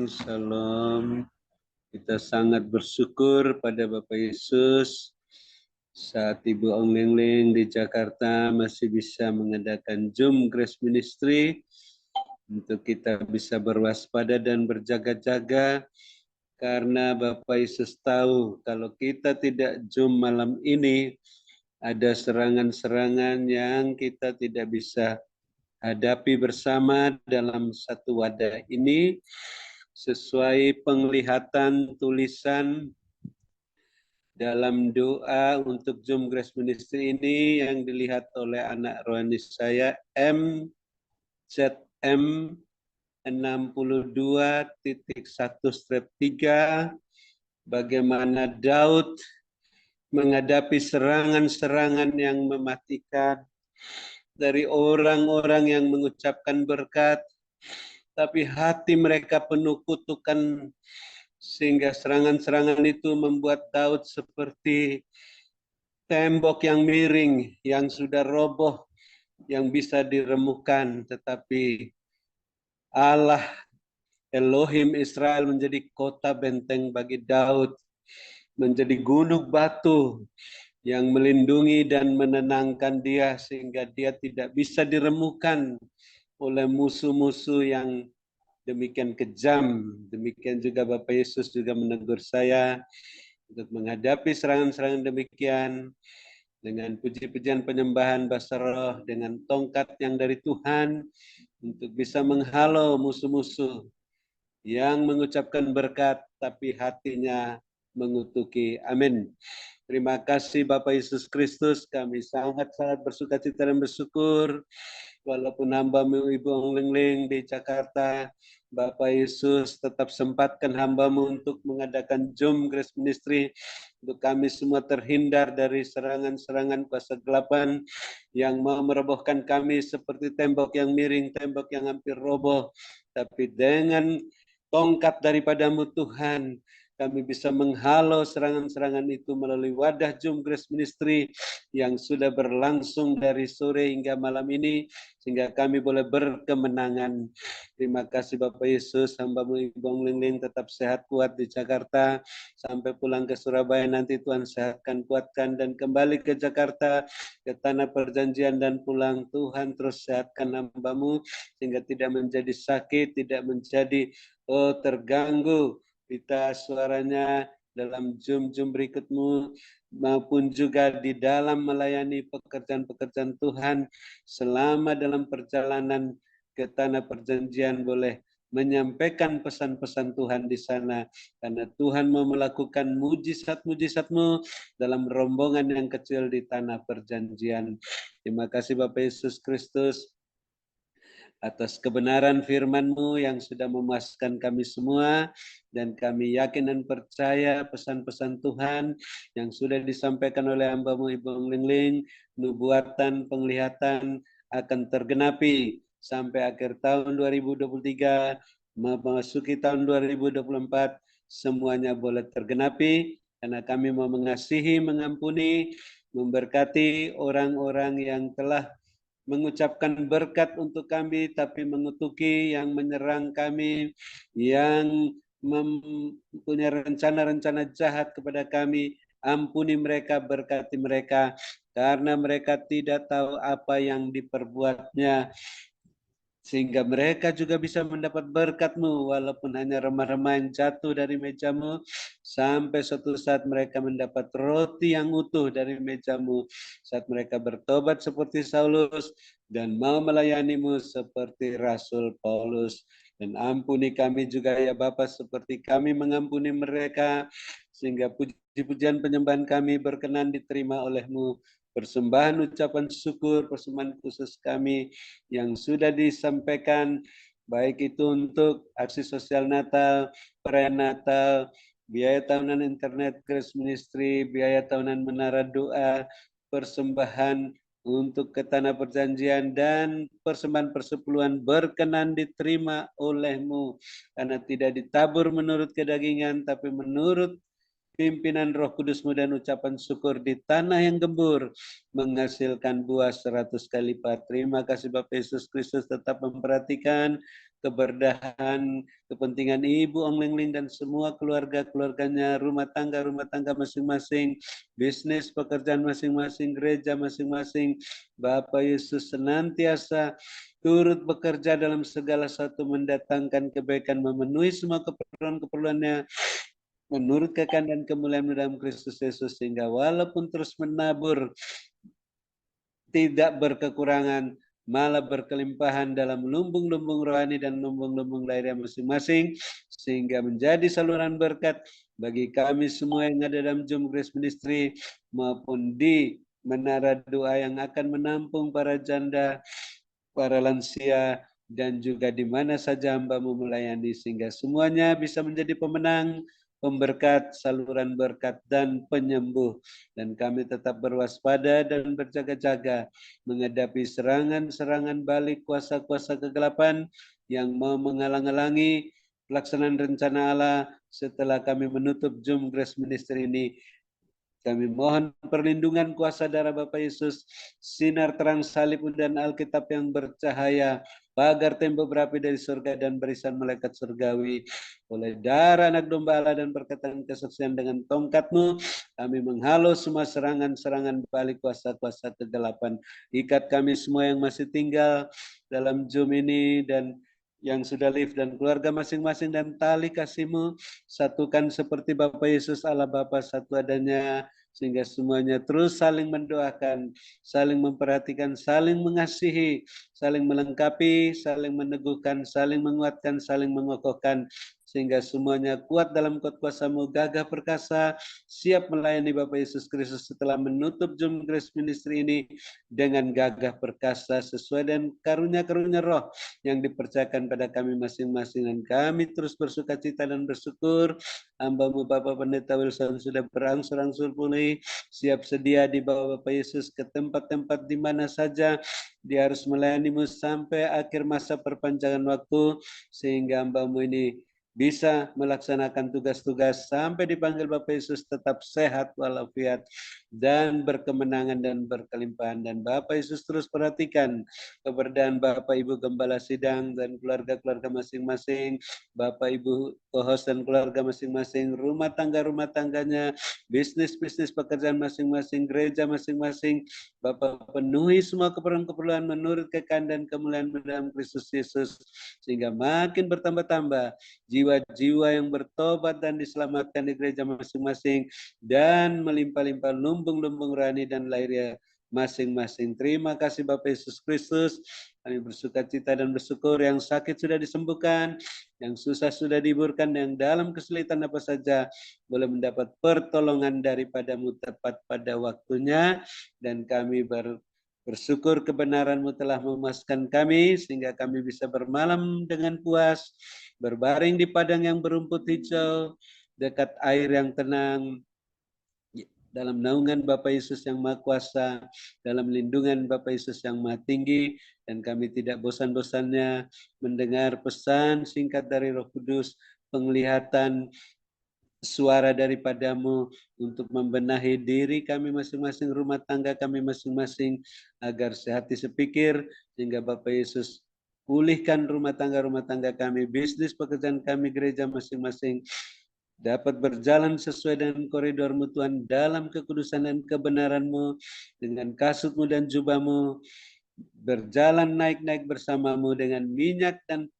Shalom. Kita sangat bersyukur pada Bapak Yesus saat Ibu Ong Lingling di Jakarta masih bisa mengadakan Zoom Grace Ministry untuk kita bisa berwaspada dan berjaga-jaga karena Bapak Yesus tahu kalau kita tidak Zoom malam ini ada serangan-serangan yang kita tidak bisa hadapi bersama dalam satu wadah ini sesuai penglihatan tulisan dalam doa untuk Zoom Grace Ministry ini yang dilihat oleh anak rohani saya MZM 62.1/3 bagaimana Daud menghadapi serangan-serangan yang mematikan dari orang-orang yang mengucapkan berkat, tapi hati mereka penuh kutukan, sehingga serangan-serangan itu membuat Daud seperti tembok yang miring, yang sudah roboh, yang bisa diremukan. Tetapi Allah Elohim Israel menjadi kota benteng bagi Daud, menjadi gunung batu yang melindungi dan menenangkan dia sehingga dia tidak bisa diremukan oleh musuh-musuh yang demikian kejam. Demikian juga Bapak Yesus juga menegur saya untuk menghadapi serangan-serangan demikian dengan puji-pujian penyembahan bahasa roh, dengan tongkat yang dari Tuhan untuk bisa menghalau musuh-musuh yang mengucapkan berkat tapi hatinya mengutuki. Amin. Terima kasih Bapak Yesus Kristus, kami sangat-sangat bersuka cita dan bersyukur. Walaupun hamba-Mu Ibu Ong Lingling di Jakarta, Bapak Yesus tetap sempatkan hamba-Mu untuk mengadakan Zoom Grace Ministry, untuk kami semua terhindar dari serangan-serangan kuasa gelapan yang mau merobohkan kami seperti tembok yang miring, tembok yang hampir roboh. Tapi dengan tongkat daripada-Mu Tuhan, kami bisa menghalau serangan-serangan itu melalui wadah Zoom Grace Ministry yang sudah berlangsung dari sore hingga malam ini, sehingga kami boleh berkemenangan. Terima kasih Bapak Yesus, hamba-Mu Ibu Ong Lingling tetap sehat kuat di Jakarta, sampai pulang ke Surabaya nanti Tuhan sehatkan, kuatkan, dan kembali ke Jakarta, ke tanah perjanjian dan pulang. Tuhan terus sehatkan hamba-Mu, sehingga tidak menjadi sakit, tidak menjadi terganggu kita suaranya dalam Zoom berikutmu, maupun juga di dalam melayani pekerjaan-pekerjaan Tuhan selama dalam perjalanan ke tanah perjanjian boleh menyampaikan pesan-pesan Tuhan di sana, karena Tuhan mau melakukan mujizat-mujizat-Mu dalam rombongan yang kecil di tanah perjanjian. Terima kasih Bapak Yesus Kristus atas kebenaran firman-Mu yang sudah memuaskan kami semua, dan kami yakin dan percaya pesan-pesan Tuhan yang sudah disampaikan oleh hamba-Mu Ibu Ong Lingling, nubuatan, penglihatan akan tergenapi sampai akhir tahun 2023, memasuki tahun 2024, semuanya boleh tergenapi, karena kami mau mengasihi, mengampuni, memberkati orang-orang yang telah mengucapkan berkat untuk kami, tapi mengutuki yang menyerang kami, yang mempunyai rencana-rencana jahat kepada kami. Ampuni mereka, berkati mereka, karena mereka tidak tahu apa yang diperbuatnya, sehingga mereka juga bisa mendapat berkat-Mu, walaupun hanya remah-remah yang jatuh dari meja-Mu, sampai suatu saat mereka mendapat roti yang utuh dari meja-Mu, saat mereka bertobat seperti Saulus, dan mau melayani-Mu seperti Rasul Paulus. Dan ampuni kami juga ya Bapa, seperti kami mengampuni mereka, sehingga puji-pujian penyembahan kami berkenan diterima oleh-Mu. Persembahan ucapan syukur, persembahan khusus kami yang sudah disampaikan, baik itu untuk aksi sosial Natal, perayaan Natal, biaya tahunan internet Grace Ministry, biaya tahunan menara doa, persembahan untuk ke tanah perjanjian, dan persembahan persepuluhan berkenan diterima oleh-Mu, karena tidak ditabur menurut kedagingan, tapi menurut pimpinan Roh Kudus-Mu dan ucapan syukur di tanah yang gembur menghasilkan buah 100 kali lipat. Terima kasih Bapak Yesus Kristus tetap memperhatikan keberdahan, kepentingan Ibu Ong Ling Ling dan semua keluarga-keluarganya, rumah tangga masing-masing, bisnis, pekerjaan masing-masing, gereja masing-masing. Bapak Yesus senantiasa turut bekerja dalam segala satu mendatangkan kebaikan, memenuhi semua keperluan-keperluannya menurut kehendak dan kemuliaan dalam Kristus Yesus, sehingga walaupun terus menabur tidak berkekurangan, malah berkelimpahan dalam lumbung-lumbung rohani dan lumbung-lumbung lahiriah masing-masing, sehingga menjadi saluran berkat bagi kami semua yang ada dalam Zoom Grace Ministry maupun di menara doa yang akan menampung para janda, para lansia, dan juga di mana saja hamba-Mu melayani, sehingga semuanya bisa menjadi pemenang, pemberkat, saluran berkat, dan penyembuh. Dan kami tetap berwaspada dan berjaga-jaga menghadapi serangan-serangan balik kuasa-kuasa kegelapan yang mau menghalang-halangi pelaksanaan rencana Allah setelah kami menutup Zoom Grace Ministry ini. Kami mohon perlindungan kuasa darah Bapa Yesus, sinar terang salib dan Alkitab yang bercahaya, pagar tembok berapi dari surga dan barisan malaikat surgawi. Oleh darah anak domba Allah dan perkataan kesaksian dengan tongkat-Mu, kami menghalau semua serangan-serangan balik kuasa-kuasa kegelapan. Ikat kami semua yang masih tinggal dalam Zoom ini dan yang sudah live dan keluarga masing-masing, dan tali kasih-Mu satukan seperti Bapa Yesus Allah Bapa satu adanya, sehingga semuanya terus saling mendoakan, saling memperhatikan, saling mengasihi, saling melengkapi, saling meneguhkan, saling menguatkan, saling mengokohkan, sehingga semuanya kuat dalam kuasa-Mu, gagah perkasa, siap melayani Bapak Yesus Kristus setelah menutup Zoom Grace Ministry ini dengan gagah perkasa sesuai dengan karunia-karunia roh yang dipercayakan pada kami masing-masing. Dan kami terus bersuka cita dan bersyukur hamba-Mu Bapak Pendeta Wilson sudah berangsur-angsur pulih, siap sedia dibawa Bapak Yesus ke tempat-tempat di mana saja dia harus melayani-Mu sampai akhir masa perpanjangan waktu, sehingga hamba-Mu ini bisa melaksanakan tugas-tugas sampai dipanggil Bapak Yesus tetap sehat walafiat dan berkemenangan dan berkelimpahan. Dan Bapak Yesus terus perhatikan keberadaan Bapak Ibu Gembala Sidang dan keluarga-keluarga masing-masing, Bapak Ibu co-host dan keluarga masing-masing, rumah tangganya, bisnis-bisnis pekerjaan masing-masing, gereja masing-masing. Bapak penuhi semua keperluan-keperluan menurut kehendak dan kemuliaan dalam Kristus Yesus, sehingga makin bertambah-tambah jiwa-jiwa yang bertobat dan diselamatkan di gereja masing-masing, dan melimpah-limpah lumbung-lumbung rohani dan lahiriah masing-masing. Terima kasih Bapak Yesus Kristus. Kami bersuka cita dan bersyukur yang sakit sudah disembuhkan, yang susah sudah dihiburkan, yang dalam kesulitan apa saja boleh mendapat pertolongan daripada-Mu tepat pada waktunya. Dan kami bersyukur kebenaran-Mu telah memuaskan kami, sehingga kami bisa bermalam dengan puas, berbaring di padang yang berumput hijau, dekat air yang tenang, dalam naungan Bapa Yesus yang Maha Kuasa, dalam lindungan Bapa Yesus yang Maha Tinggi. Dan kami tidak bosan-bosannya mendengar pesan singkat dari Roh Kudus, penglihatan suara daripada-Mu untuk membenahi diri kami masing-masing, rumah tangga kami masing-masing, agar sehati sepikir, sehingga Bapak Yesus pulihkan rumah tangga kami, bisnis pekerjaan kami, gereja masing-masing, dapat berjalan sesuai dengan koridor-Mu Tuhan, dalam kekudusan dan kebenaran-Mu, dengan kasut-Mu dan jubah-Mu, berjalan naik-naik bersama-Mu dengan minyak dan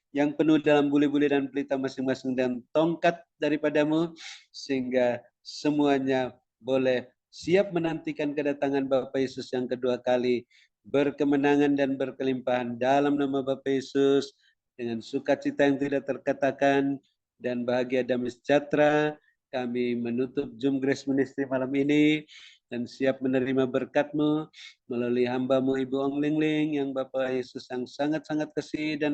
yang penuh dalam buli-buli dan pelita masing-masing, dan tongkat daripada-Mu, sehingga semuanya boleh siap menantikan kedatangan Bapa Yesus yang kedua kali, berkemenangan dan berkelimpahan dalam nama Bapa Yesus, dengan sukacita yang tidak terkatakan dan bahagia damai sejahtera. Kami menutup Zoom Grace Ministry malam ini dan siap menerima berkat-Mu melalui hamba-Mu Ibu Ong Ling Ling, yang Bapak Yesus yang sangat-sangat kasih dan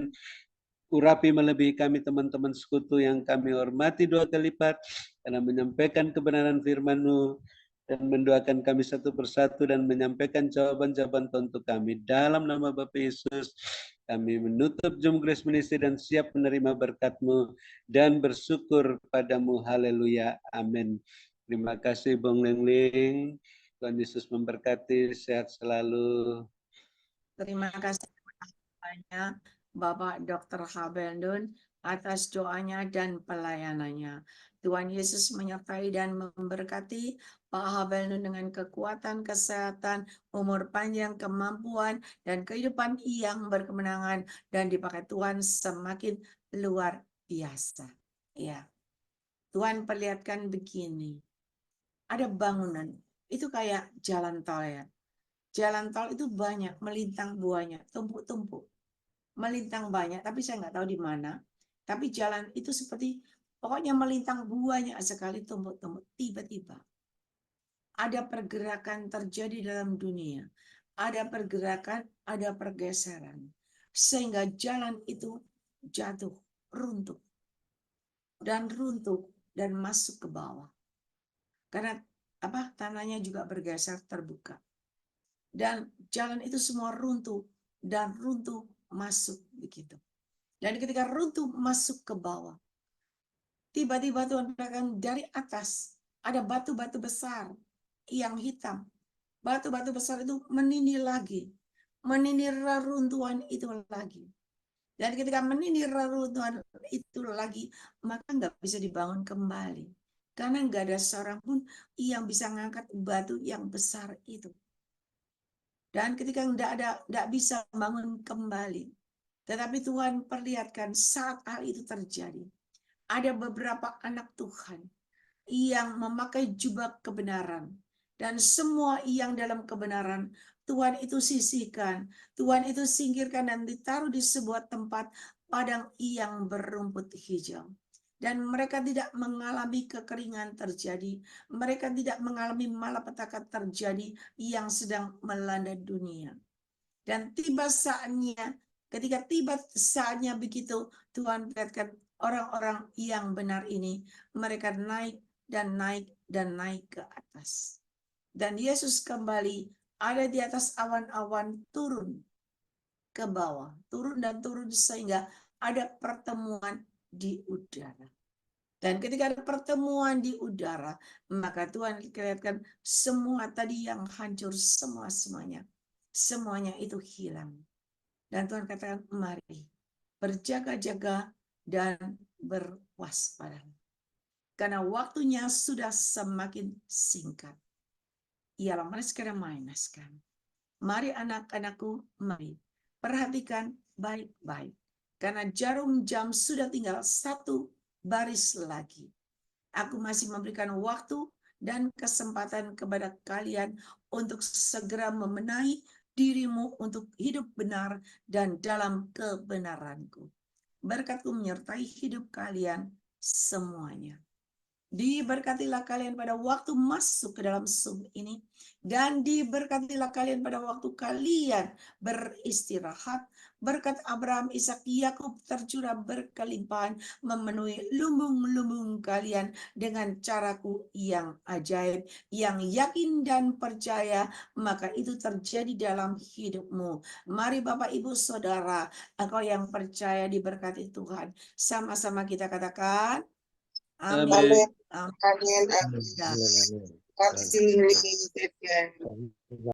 urapi melebihi kami teman-teman sekutu yang kami hormati 2 kali lipat, karena menyampaikan kebenaran firman-Mu dan mendoakan kami satu persatu dan menyampaikan jawaban-jawaban untuk kami dalam nama Bapa Yesus. Kami menutup Zoom Grace Ministry dan siap menerima berkat-Mu dan bersyukur padamu. Haleluya. Amin. Terima kasih Bung Lingling. Tuhan Yesus memberkati. Sehat selalu. Terima kasih banyak Bapak Dr. Habel Nun atas doanya dan pelayanannya. Tuhan Yesus menyertai dan memberkati Pak Habel Nun dengan kekuatan, kesehatan, umur panjang, kemampuan, dan kehidupan yang berkemenangan dan dipakai Tuhan semakin luar biasa. Ya, Tuhan perlihatkan begini. Ada bangunan, itu kayak jalan tol ya. Jalan tol itu banyak, melintang buahnya, tumpuk-tumpuk. Melintang banyak, tapi saya nggak tahu di mana. Tapi jalan itu seperti, pokoknya melintang buahnya sekali, tumpuk-tumpuk. Tiba-tiba ada pergerakan terjadi dalam dunia. Ada pergerakan, ada pergeseran. Sehingga jalan itu jatuh, runtuh. Dan runtuh, dan masuk ke bawah. Karena tanahnya juga bergeser, terbuka. Dan jalan itu semua runtuh, dan runtuh masuk begitu. Dan ketika runtuh masuk ke bawah, tiba-tiba Tuhan katakan dari atas ada batu-batu besar yang hitam. Batu-batu besar itu menindih lagi, menindih reruntuhan itu lagi. Dan ketika menindih reruntuhan itu lagi, maka nggak bisa dibangun kembali. Karena nggak ada seorang pun yang bisa mengangkat batu yang besar itu. Dan ketika nggak bisa bangun kembali, tetapi Tuhan perlihatkan saat hal itu terjadi, ada beberapa anak Tuhan yang memakai jubah kebenaran. Dan semua yang dalam kebenaran, Tuhan itu sisihkan, Tuhan itu singkirkan dan ditaruh di sebuah tempat padang yang berumput hijau. Dan mereka tidak mengalami kekeringan terjadi, mereka tidak mengalami malapetaka terjadi yang sedang melanda dunia. Dan tiba saatnya, ketika tiba saatnya begitu, Tuhan katakan orang-orang yang benar ini, mereka naik dan naik dan naik ke atas. Dan Yesus kembali ada di atas awan-awan turun ke bawah. Turun dan turun sehingga ada pertemuan di udara. Dan ketika ada pertemuan di udara, maka Tuhan kelihatan semua tadi yang hancur, semuanya itu hilang. Dan Tuhan katakan, mari berjaga-jaga dan berwaspada. Karena waktunya sudah semakin singkat. Ialah sekarang mainaskan. Mari anak-anakku, mari. Perhatikan baik-baik. Karena jarum jam sudah tinggal satu baris lagi. Aku masih memberikan waktu dan kesempatan kepada kalian untuk segera membenahi dirimu untuk hidup benar dan dalam kebenaranku. Berkat-Ku menyertai hidup kalian semuanya. Diberkatilah kalian pada waktu masuk ke dalam Zoom ini, dan diberkatilah kalian pada waktu kalian beristirahat. Berkat Abraham, Ishak, Yakub tercurah berkelimpahan memenuhi lumbung-lumbung kalian dengan caraku yang ajaib, yang yakin dan percaya, maka itu terjadi dalam hidupmu. Mari Bapak Ibu Saudara, engkau yang percaya diberkati Tuhan. Sama-sama kita katakan, amin. Amin. Amin. Amin. Amin. Amin.